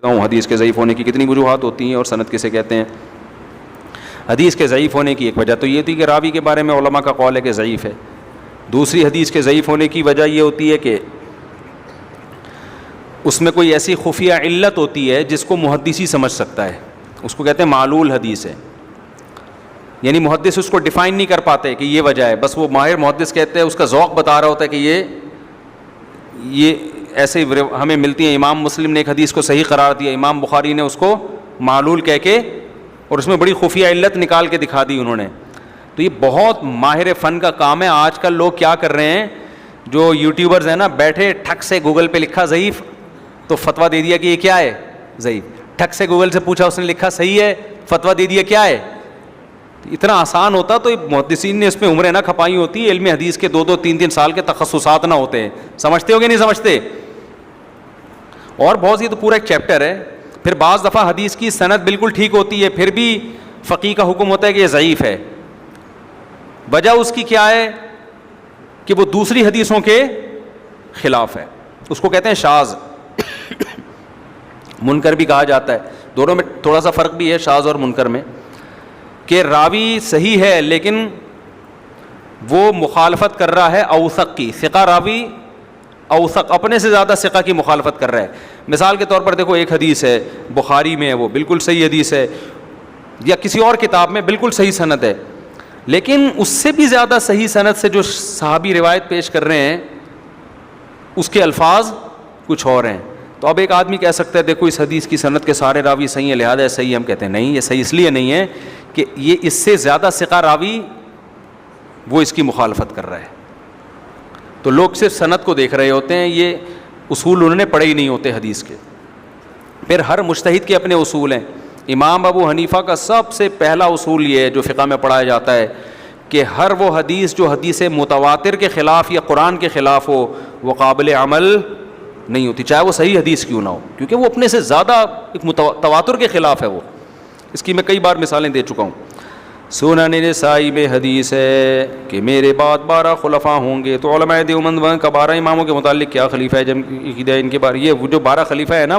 حدیث کے ضعیف ہونے کی کتنی وجوہات ہوتی ہیں اور سند کسے کہتے ہیں. حدیث کے ضعیف ہونے کی ایک وجہ تو یہ تھی کہ راوی کے بارے میں علماء کا قول ہے کہ ضعیف ہے. دوسری حدیث کے ضعیف ہونے کی وجہ یہ ہوتی ہے کہ اس میں کوئی ایسی خفیہ علت ہوتی ہے جس کو محدث ہی سمجھ سکتا ہے, اس کو کہتے ہیں معلول حدیث ہے. یعنی محدث اس کو ڈیفائن نہیں کر پاتے کہ یہ وجہ ہے, بس وہ ماہر محدث کہتے ہیں, اس کا ذوق بتا رہا ہوتا ہے کہ یہ ایسے ہمیں ملتی ہیں. امام مسلم نے ایک حدیث کو صحیح قرار دیا, امام بخاری نے اس کو معلول کہہ کے اور اس میں بڑی خفیہ علت نکال کے دکھا دی انہوں نے. تو یہ بہت ماہر فن کا کام ہے. آج کل لوگ کیا کر رہے ہیں, جو یوٹیوبرز ہیں نا, بیٹھے ٹھک سے گوگل پہ لکھا ضعیف تو فتویٰ دے دیا کہ یہ کیا ہے ضعیف, ٹھک سے گوگل سے پوچھا اس نے لکھا صحیح ہے, فتویٰ دے دیا کیا ہے. اتنا آسان ہوتا تو محدثین نے اس میں عمریں نہ کھپائی ہوتی, علم حدیث کے 2-2 3-3 سال کے تخصصات نہ ہوتے ہیں. سمجھتے ہو کہ نہیں سمجھتے؟ اور بہت سی تو پورا ایک چیپٹر ہے. پھر بعض دفعہ حدیث کی سند بالکل ٹھیک ہوتی ہے, پھر بھی فقیہ کا حکم ہوتا ہے کہ یہ ضعیف ہے. وجہ اس کی کیا ہے کہ وہ دوسری حدیثوں کے خلاف ہے, اس کو کہتے ہیں شاذ. منکر بھی کہا جاتا ہے, دونوں میں تھوڑا سا فرق بھی ہے شاذ اور منکر میں, کہ راوی صحیح ہے لیکن وہ مخالفت کر رہا ہے اوثق کی. ثقہ راوی اوثق اپنے سے زیادہ ثقہ کی مخالفت کر رہا ہے. مثال کے طور پر دیکھو, ایک حدیث ہے بخاری میں, وہ بالکل صحیح حدیث ہے, یا کسی اور کتاب میں بالکل صحیح سند ہے, لیکن اس سے بھی زیادہ صحیح سند سے جو صحابی روایت پیش کر رہے ہیں اس کے الفاظ کچھ اور ہیں. تو اب ایک آدمی کہہ سکتا ہے دیکھو اس حدیث کی سند کے سارے راوی صحیح ہیں لہذا صحیح ہے. ہم کہتے ہیں نہیں, یہ صحیح اس لیے نہیں ہے کہ یہ اس سے زیادہ ثقہ راوی وہ اس کی مخالفت کر رہا ہے. تو لوگ صرف سند کو دیکھ رہے ہوتے ہیں, یہ اصول انہوں نے پڑھے ہی نہیں ہوتے حدیث کے. پھر ہر مجتہد کے اپنے اصول ہیں. امام ابو حنیفہ کا سب سے پہلا اصول یہ ہے جو فقہ میں پڑھایا جاتا ہے کہ ہر وہ حدیث جو حدیث متواتر کے خلاف یا قرآن کے خلاف ہو وہ قابل عمل نہیں ہوتی, چاہے وہ صحیح حدیث کیوں نہ ہو, کیونکہ وہ اپنے سے زیادہ ایک تواتر کے خلاف ہے. وہ اس کی میں کئی بار مثالیں دے چکا ہوں. سنن نسائی میں حدیث ہے کہ میرے بعد 12 خلفاء ہوں گے. تو علماء دیوبند کا 12 اماموں کے متعلق کیا خلیفہ ہے جن کے بارے, یہ جو 12 خلیفہ ہے نا,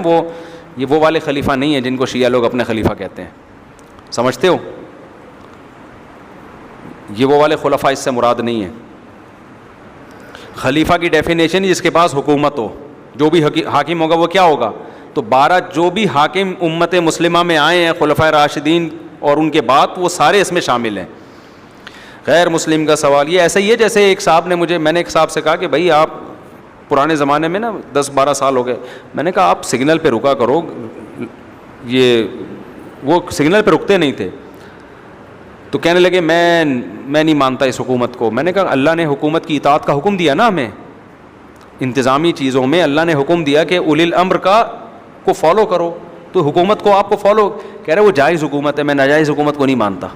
یہ وہ والے خلیفہ نہیں ہیں جن کو شیعہ لوگ اپنے خلیفہ کہتے ہیں. سمجھتے ہو؟ یہ وہ والے خلفاء اس سے مراد نہیں ہیں. خلیفہ کی ڈیفینیشن جس کے پاس حکومت ہو, جو بھی حاکم ہوگا وہ کیا ہوگا. تو 12 جو بھی حاکم امت مسلمہ میں آئے ہیں خلفائے راشدین اور ان کے بعد, وہ سارے اس میں شامل ہیں. غیر مسلم کا سوال یہ ایسا ہی ہے جیسے ایک صاحب نے میں نے ایک صاحب سے کہا کہ بھائی آپ پرانے زمانے میں نا 10-12 سال ہو گئے, میں نے کہا آپ سگنل پہ رکا کرو, وہ سگنل پہ رکتے نہیں تھے. تو کہنے لگے میں نہیں مانتا اس حکومت کو. میں نے کہا اللہ نے حکومت کی اطاعت کا حکم دیا نا ہمیں, انتظامی چیزوں میں اللہ نے حکم دیا کہ اولی الامر کو فالو کرو, تو حکومت کو آپ کو فالو. کہہ رہے وہ جائز حکومت ہے, میں ناجائز حکومت کو نہیں مانتا.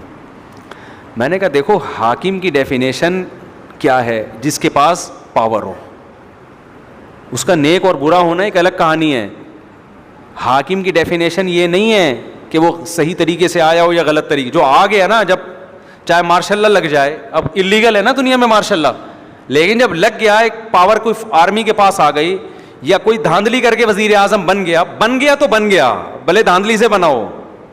میں نے کہا دیکھو حاکم کی ڈیفینیشن کیا ہے, جس کے پاس پاور ہو. اس کا نیک اور برا ہونا ایک الگ کہانی ہے. حاکم کی ڈیفینیشن یہ نہیں ہے کہ وہ صحیح طریقے سے آیا ہو یا غلط طریقے. جو آ گیا نا, جب چاہے مارشل لا لگ جائے, اب اللیگل ہے نا دنیا میں مارشل لا, لیکن جب لگ گیا ایک پاور کوئی آرمی کے پاس آ گئی, یا کوئی دھاندلی کر کے وزیر اعظم بن گیا تو بن گیا, بھلے دھاندلی سے بناؤ,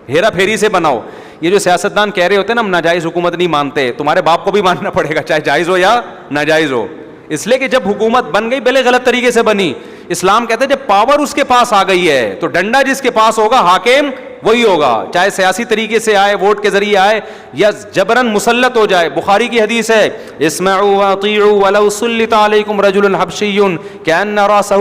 ہیرا پھیری سے بناؤ. یہ جو سیاستدان کہہ رہے ہوتے ہیں نا ہم ناجائز حکومت نہیں مانتے, تمہارے باپ کو بھی ماننا پڑے گا چاہے جائز ہو یا ناجائز ہو. اس لیے کہ جب حکومت بن گئی بھلے غلط طریقے سے بنی, اسلام کہتے ہیں جب پاور اس کے پاس آ گئی ہے تو ڈنڈا جس کے پاس ہوگا حاکم وہی ہوگا, چاہے سیاسی طریقے سے آئے, ووٹ کے ذریعے آئے, یا جبرن مسلط ہو جائے. بخاری کی حدیث ہے اسمعوا واطیعوا ولو سلط علیکم رجل حبشی کأن راسہ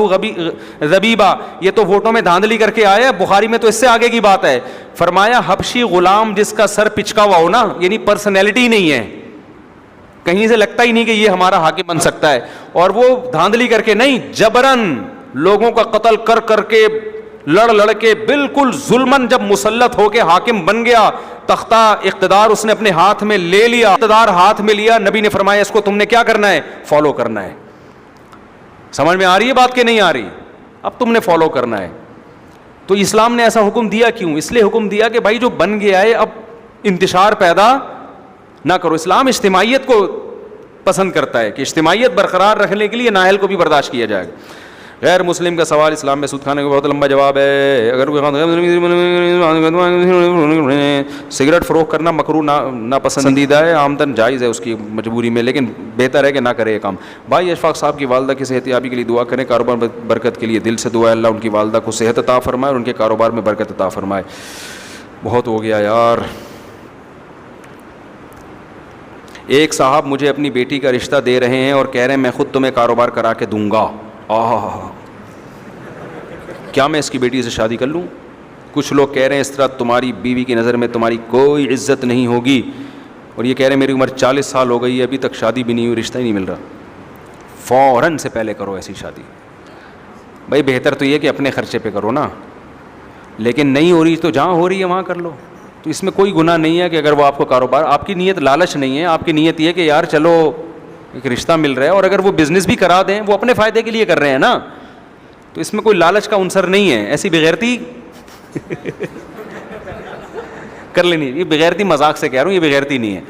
ذبیبہ. یہ تو ووٹوں میں دھاندلی کر کے آیا, بخاری میں تو اس سے آگے کی بات ہے. فرمایا حبشی غلام جس کا سر پچکا ہوا ہو نا, یعنی پرسنالٹی نہیں ہے, کہیں سے لگتا ہی نہیں کہ یہ ہمارا حاکم بن سکتا ہے, اور وہ دھاندلی کر کے نہیں, جبرن لوگوں کا قتل کر کے لڑ کے بالکل ظلمن جب مسلط ہو کے حاکم بن گیا, تختہ اقتدار اس نے اپنے ہاتھ میں لے لیا, اقتدار ہاتھ میں لیا, نبی نے فرمایا اس کو تم نے کیا کرنا ہے, فالو کرنا ہے. سمجھ میں آ رہی ہے بات کہ نہیں آ رہی؟ اب تم نے فالو کرنا ہے. تو اسلام نے ایسا حکم دیا کیوں؟ اس لیے حکم دیا کہ بھائی جو بن گیا ہے اب انتشار پیدا نہ کرو. اسلام اجتماعیت کو پسند کرتا ہے کہ اجتماعیت برقرار رکھنے کے لیے نااہل کو بھی برداشت کیا جائے گا. غیر مسلم کا سوال اسلام میں سود کھانے کا بہت لمبا جواب ہے. اگر کوئی سگریٹ فروخت کرنا مکروہ ناپسندیدہ ہے, آمدن جائز ہے اس کی مجبوری میں, لیکن بہتر ہے کہ نہ کرے یہ کام. بھائی اشفاق صاحب کی والدہ کی صحت یابی کے لیے دعا کریں, کاروبار میں برکت کے لیے دل سے دعا ہے, اللہ ان کی والدہ کو صحت عطا فرمائے اور ان کے کاروبار میں برکت عطا فرمائے. بہت ہو گیا یار. ایک صاحب مجھے اپنی بیٹی کا رشتہ دے رہے ہیں اور کہہ رہے ہیں میں خود تمہیں کاروبار کرا کے دوں گا. کیا میں اس کی بیٹی سے شادی کر لوں؟ کچھ لوگ کہہ رہے ہیں اس طرح تمہاری بیوی کی نظر میں تمہاری کوئی عزت نہیں ہوگی, اور یہ کہہ رہے ہیں میری عمر 40 سال ہو گئی ہے, ابھی تک شادی بھی نہیں ہوئی, رشتہ ہی نہیں مل رہا. فوراً سے پہلے کرو ایسی شادی. بھائی بہتر تو یہ کہ اپنے خرچے پہ کرو نا, لیکن نہیں ہو رہی تو جہاں ہو رہی ہے وہاں کر لو. تو اس میں کوئی گناہ نہیں ہے کہ اگر وہ آپ کو کاروبار, آپ کی نیت لالچ نہیں ہے, آپ کی نیت یہ کہ یار چلو ایک رشتہ مل رہا ہے, اور اگر وہ بزنس بھی کرا دیں وہ اپنے فائدے کے لیے کر رہے ہیں نا, تو اس میں کوئی لالچ کا عنصر نہیں ہے. ایسی بغیرتی کر لینی, یہ بغیرتی مذاق سے کہہ رہا ہوں, یہ بغیرتی نہیں ہے.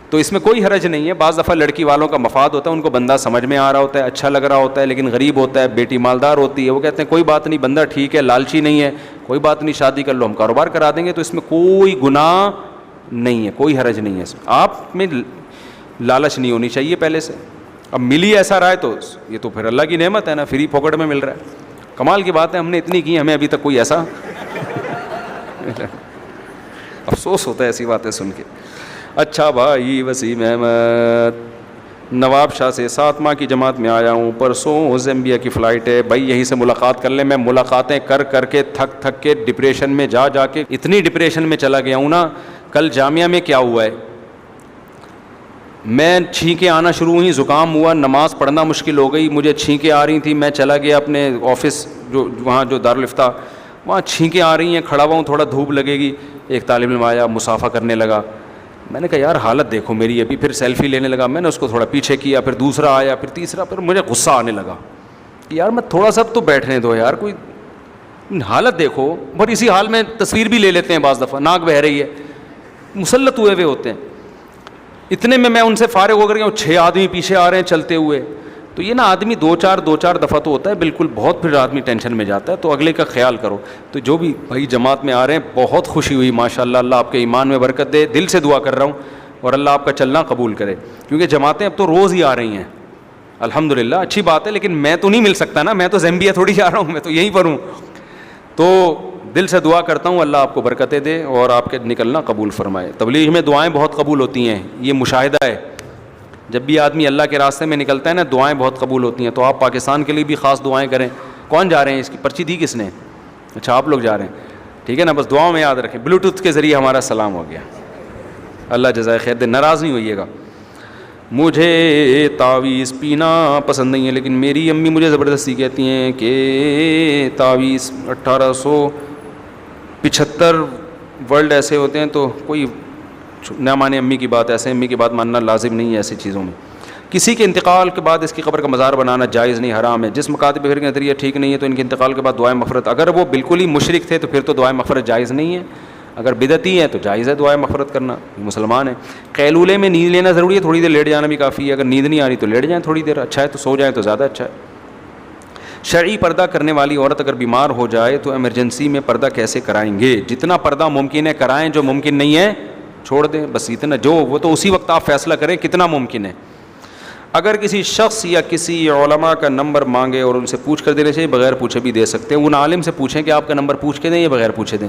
تو اس میں کوئی حرج نہیں ہے. بعض دفعہ لڑکی والوں کا مفاد ہوتا ہے, ان کو بندہ سمجھ میں آ رہا ہوتا ہے, اچھا لگ رہا ہوتا ہے, لیکن غریب ہوتا ہے, بیٹی مالدار ہوتی ہے, وہ کہتے ہیں کوئی بات نہیں, بندہ ٹھیک ہے, لالچی نہیں ہے, کوئی بات نہیں, شادی کر لو, ہم کاروبار کرا دیں گے. تو اس میں کوئی گناہ نہیں ہے, کوئی حرج نہیں ہے. آپ میں لالچ نہیں ہونی چاہیے پہلے سے. اب ملی ایسا رہا ہے تو یہ تو پھر اللہ کی نعمت ہے نا, فری پاکٹ میں مل رہا ہے. کمال کی بات ہے, ہم نے اتنی کی, ہمیں ابھی تک کوئی ایسا افسوس ہوتا ہے ایسی باتیں سن کے. اچھا بھائی وسیم احمد نواب شاہ سے 7 ماہ کی جماعت میں آیا ہوں, پرسوں زیمبیا کی فلائٹ ہے. بھائی یہیں سے ملاقات کر لیں. میں ملاقاتیں کر کر کے تھک کے ڈپریشن میں جا کے اتنی ڈپریشن میں چلا گیا ہوں نا. کل جامعہ میں کیا ہوا ہے, میں چھینکیں آنا شروع ہوئی, زکام ہوا, نماز پڑھنا مشکل ہو گئی, مجھے چھینکیں آ رہی تھیں. میں چلا گیا اپنے آفس جو وہاں جو دارالفتہ, وہاں چھینکیں آ رہی ہیں, کھڑا ہوا ہوں, تھوڑا دھوپ لگے گی. ایک طالب علم آیا, مصافحہ کرنے لگا. میں نے کہا یار حالت دیکھو میری ابھی. پھر سیلفی لینے لگا, میں نے اس کو تھوڑا پیچھے کیا, پھر دوسرا آیا, پھر تیسرا. پھر مجھے غصہ آنے لگا کہ یار میں تھوڑا سا تو بیٹھنے دو یار, کوئی حالت دیکھو. پر اسی حال میں تصویر بھی لے لیتے ہیں بعض دفعہ, ناک بہہ رہی ہے, مسلط ہوئے ہوئے ہوتے ہیں. اتنے میں ان سے فارغ ہو کر گیا, 6 آدمی پیچھے آ رہے ہیں چلتے ہوئے. تو یہ نا آدمی 2-4 دفعہ تو ہوتا ہے بالکل, بہت پھر آدمی ٹینشن میں جاتا ہے. تو اگلے کا خیال کرو. تو جو بھی بھائی جماعت میں آ رہے ہیں, بہت خوشی ہوئی ماشاءاللہ, اللہ آپ کے ایمان میں برکت دے, دل سے دعا کر رہا ہوں, اور اللہ آپ کا چلنا قبول کرے. کیونکہ جماعتیں اب تو روز ہی آ رہی ہیں الحمدللہ, اچھی بات ہے. لیکن میں تو نہیں مل سکتا نا, میں تو زیمبیا تھوڑی جا رہا ہوں, میں تو یہیں پر ہوں. تو دل سے دعا کرتا ہوں اللہ آپ کو برکتیں دے اور آپ کے نکلنا قبول فرمائے. تبلیغ میں دعائیں بہت قبول ہوتی ہیں, یہ مشاہدہ ہے. جب بھی آدمی اللہ کے راستے میں نکلتا ہے نا, دعائیں بہت قبول ہوتی ہیں. تو آپ پاکستان کے لیے بھی خاص دعائیں کریں. کون جا رہے ہیں, اس کی پرچی دی کس نے؟ اچھا آپ لوگ جا رہے ہیں, ٹھیک ہے نا. بس دعاؤں میں یاد رکھیں. بلوٹوتھ کے ذریعے ہمارا سلام ہو گیا, اللہ جزائے خیر دے, ناراض نہیں ہوئیے گا. مجھے تعویذ پینا پسند نہیں ہے, لیکن میری امی مجھے زبردستی کہتی ہیں کہ تعویذ 1875 ورلڈ ایسے ہوتے ہیں, تو کوئی نہ مانے امی کی بات. ایسے امی کی بات ماننا لازم نہیں ہے ایسی چیزوں میں. کسی کے انتقال کے بعد اس کی قبر کا مزار بنانا جائز نہیں, حرام ہے. جس مکاتب فکر کے نظریہ ٹھیک نہیں ہے تو ان کے انتقال کے بعد دعائیں مغفرت, اگر وہ بالکل ہی مشرک تھے تو پھر تو دعائیں مغفرت جائز نہیں ہے. اگر بدعتی ہے تو جائز ہے دعائیں مغفرت کرنا, مسلمان ہیں. قیلولے میں نیند لینا ضروری ہے, تھوڑی دیر لیٹ جانا بھی کافی ہے. اگر نیند نہیں آ رہی تو لیٹ جائیں تھوڑی دیر, اچھا ہے. تو سو جائیں تو زیادہ اچھا ہے. شرعی پردہ کرنے والی عورت اگر بیمار ہو جائے تو ایمرجنسی میں پردہ کیسے کرائیں گے؟ جتنا پردہ ممکن ہے کرائیں, جو ممکن نہیں ہے چھوڑ دیں, بس اتنا. جو وہ تو اسی وقت آپ فیصلہ کریں کتنا ممکن ہے. اگر کسی شخص یا کسی علماء کا نمبر مانگے اور ان سے پوچھ کر دینا چاہیے, بغیر پوچھے بھی دے سکتے ہیں. ان عالم سے پوچھیں کہ آپ کا نمبر پوچھ کے دیں یا بغیر پوچھے دیں.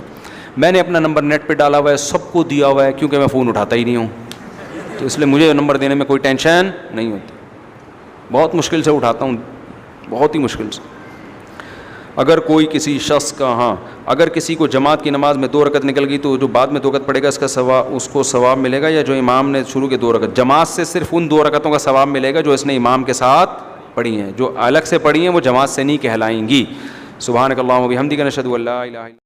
میں نے اپنا نمبر نیٹ پہ ڈالا ہوا ہے, سب کو دیا ہوا ہے, کیونکہ میں فون اٹھاتا ہی نہیں ہوں, تو اس لیے مجھے نمبر دینے میں کوئی ٹینشن نہیں ہوتی. بہت مشکل سے اٹھاتا ہوں, بہت ہی مشکل سے. اگر کوئی کسی شخص کا اگر کسی کو جماعت کی نماز میں 2 رکعت نکل گئی تو جو بعد میں 2 رکعت پڑے گا اس کو ثواب ملے گا, یا جو امام نے شروع کے 2 رکعت؟ جماعت سے صرف ان 2 رکعتوں کا ثواب ملے گا جو اس نے امام کے ساتھ پڑھی ہیں. جو الگ سے پڑھی ہیں وہ جماعت سے نہیں کہلائیں گی. سبحانک اللہم و بحمدک نشہد ان لا الہ الا